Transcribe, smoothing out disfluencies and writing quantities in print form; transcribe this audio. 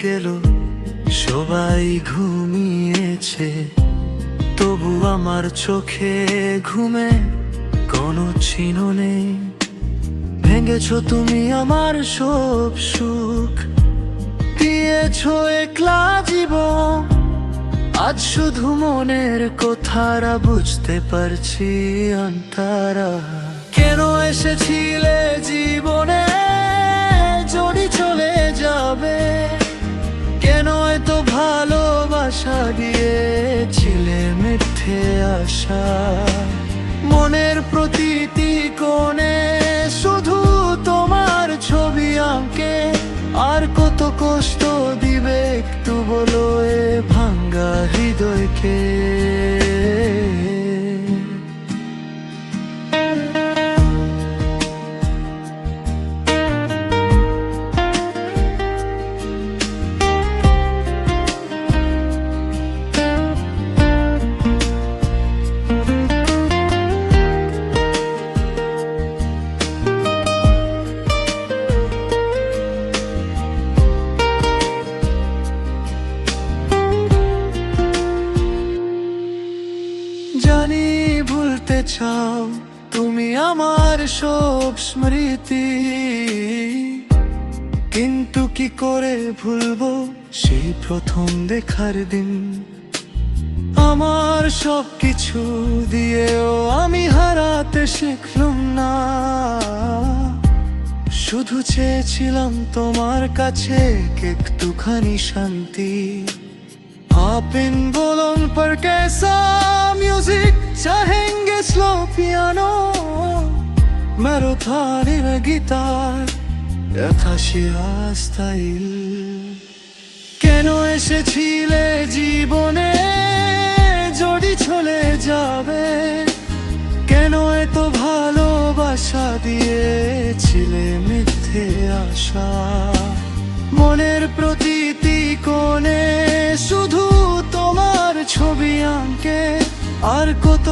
গেল, সবাই ঘুমিয়েছে, তবু আমার চোখে ঘুমে কোনো চিহ্ন নেই। ভেঙেছো তুমি আমার সব সুখ, দিয়েছো একলা জীবন। আজ শুধু মনের কথারা বুঝতে পারছি অন্তরা। কেন এসেছিলে জীবনে যদি চলে যাবে? কেন এত ভালোবাসা দিয়েছিলে মিথ্যে আশা? মনের প্রতিটি কোণে শুধু তোমার ছবি আঁকে। আর কত কষ্ট দিবে একটু বলো এ ভাঙ্গা হৃদয়কে? জানি ভুলতে চাও তুমি আমার সব স্মৃতি, কিন্তু কি করে ভুলবো সেই প্রথম দেখার দিন? আমার সব কিছু দিয়েও আমি হারাতে শিখলাম না। শুধু চেয়েছিলাম তোমার কাছে একটুখানি শান্তি। आप इन बोलों पर कैसा म्यूजिक चाहेंगे? स्लो पियानो, मेलोडी गिटार, আকাশিয়া স্টাইল। কেন এসেছিলে জীবনে যদি চলে যাবে? কেন এত ভালোবাসা দিয়েছিলে মিথ্যে আশা? মনের প্রতিটি কোণে শুধু তোমার ছবি আঁকে। আর কত